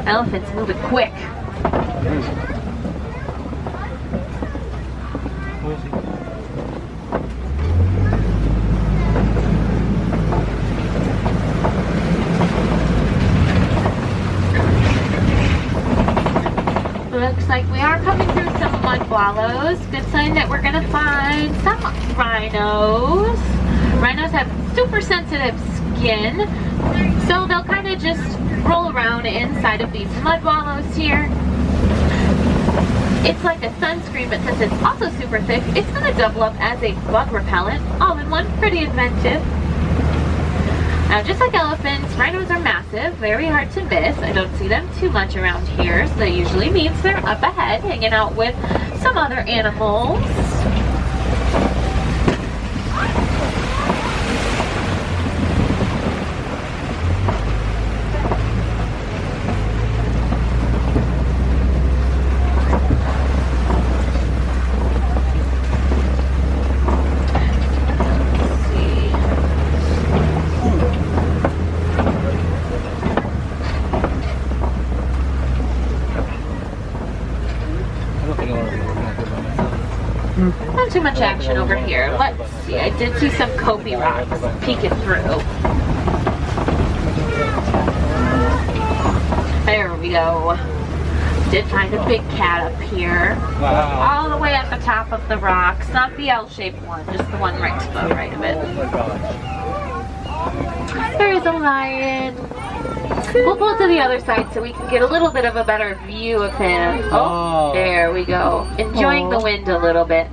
Elephants moving quick. Looks like we are coming through some mud wallows. Good sign that we're gonna find some rhinos. Rhinos have super sensitive skin, so they'll kind of just roll around inside of these mud wallows here. It's like a sunscreen, but since it's also super thick, it's gonna double up as a bug repellent, all in one. Pretty inventive. Now, just like elephants, rhinos are massive, very hard to miss. I don't see them too much around here, so that usually means they're up ahead, hanging out with some other animals. Not too much action over here. Let's see. I did see some copy rocks peeking through. There we go. Did find a big cat up here. Wow. All the way at the top of the rocks. Not the L-shaped one, just the one right to the right of it. There is a lion. We'll pull to the other side so we can get a little bit of a better view of him. Oh, there we go. Enjoying the wind a little bit.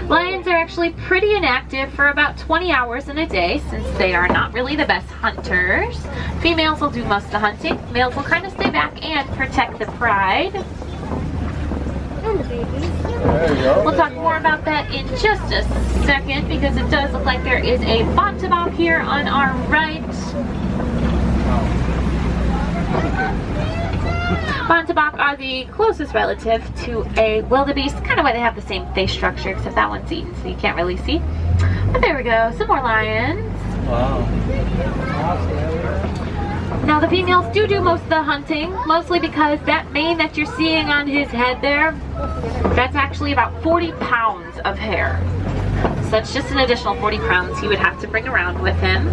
Lions are actually pretty inactive for about 20 hours in a day since they are not really the best hunters. Females will do most of the hunting. Males will kind of stay back and protect the pride. And the babies. We'll talk more about that in just a second because it does look like there is a bontebok here on our right. Bontebok are the closest relative to a wildebeest, kind of why they have the same face structure, except that one's eaten, so you can't really see. But there we go, some more lions. Wow. Now the females do most of the hunting, mostly because that mane that you're seeing on his head there, that's actually about 40 pounds of hair. So that's just an additional 40 pounds he would have to bring around with him.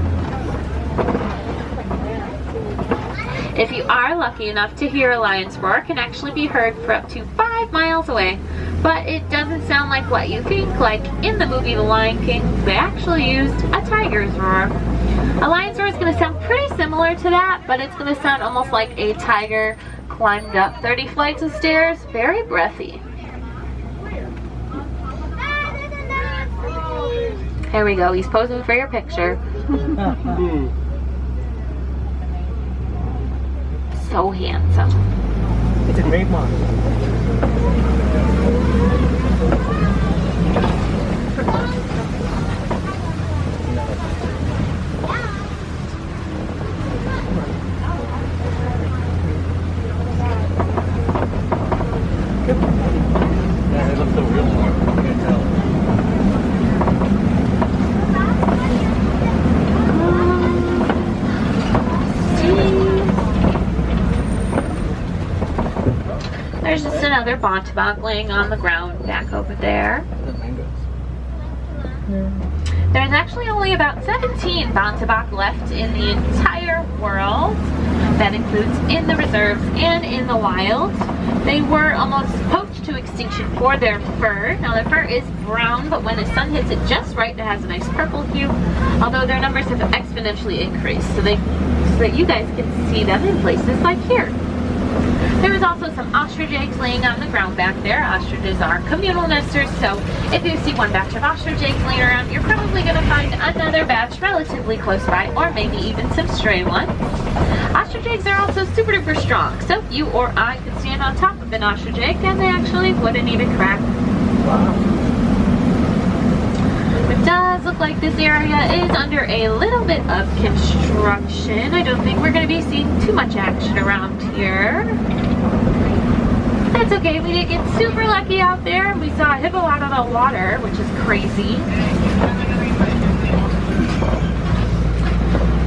If you are lucky enough to hear a lion's roar, it can actually be heard for up to 5 miles away. But it doesn't sound like what you think. Like in the movie The Lion King, they actually used a tiger's roar. A lion's roar is going to sound pretty similar to that, but it's going to sound almost like a tiger climbed up 30 flights of stairs. Very breathy. Here we go. He's posing for your picture. So handsome. It's a great one. Yeah, it looks so real. You can tell. There's just another bontebok laying on the ground back over there. There's actually only about 17 bontebok left in the entire world. That includes in the reserves and in the wild. They were almost poached to extinction for their fur. Now their fur is brown, but when the sun hits it just right, it has a nice purple hue. Although their numbers have exponentially increased, so that you guys can see them in places like here. There was also some ostrich eggs laying on the ground back there. Ostriches are communal nesters, so if you see one batch of ostrich eggs laying around, you're probably going to find another batch relatively close by, or maybe even some stray ones. Ostrich eggs are also super duper strong, so you or I could stand on top of an ostrich egg and they actually wouldn't even crack. Wow. It does look like this area is under a little bit of construction. I don't think we're going to be seeing too much action around here. That's okay, we did get super lucky out there and we saw a hippo out of the water, which is crazy.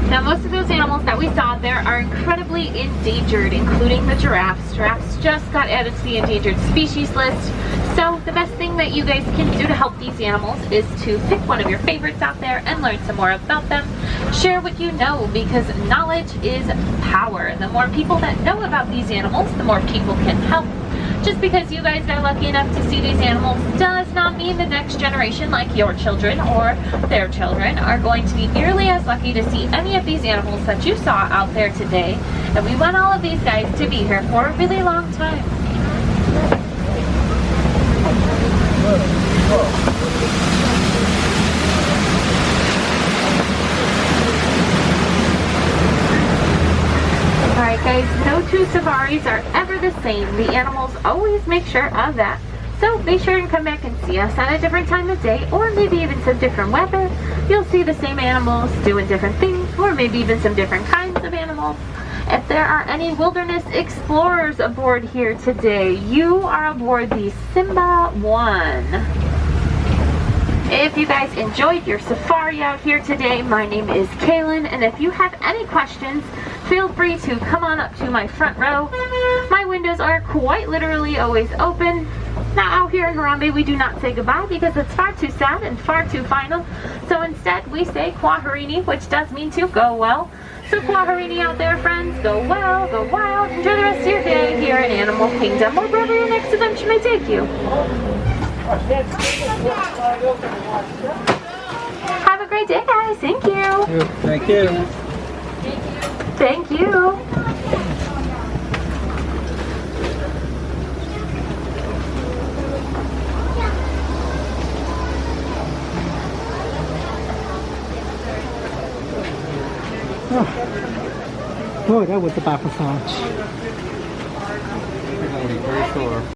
Now, most of those animals that we saw there are incredibly endangered, including the giraffes. Giraffes just got added to the endangered species list. So the best thing that you guys can do to help these animals is to pick one of your favorites out there and learn some more about them. Share what you know, because knowledge is power. The more people that know about these animals, the more people can help. Just because you guys are lucky enough to see these animals does not mean the next generation, like your children or their children, are going to be nearly as lucky to see any of these animals that you saw out there today. And we want all of these guys to be here for a really long time. Alright guys, no two safaris are ever the same. The animals always make sure of that. So be sure and come back and see us at a different time of day, or maybe even some different weather. You'll see the same animals doing different things, or maybe even some different kinds of animals. If there are any wilderness explorers aboard here today, you are aboard the Simba 1. If you guys enjoyed your safari out here today, my name is Kaylin, and if you have any questions, feel free to come on up to my front row. My windows are quite literally always open. Now out here in Harambe, we do not say goodbye because it's far too sad and far too final. So instead, we say Kwaherini, which does mean to go well. So Kwaherini out there, friends, go well, go wild, enjoy the rest of your day here in Animal Kingdom, or wherever your next adventure may take you. Have a great day, guys. Thank you. Thank you. Thank you. Oh, that was a back massage. Very sore.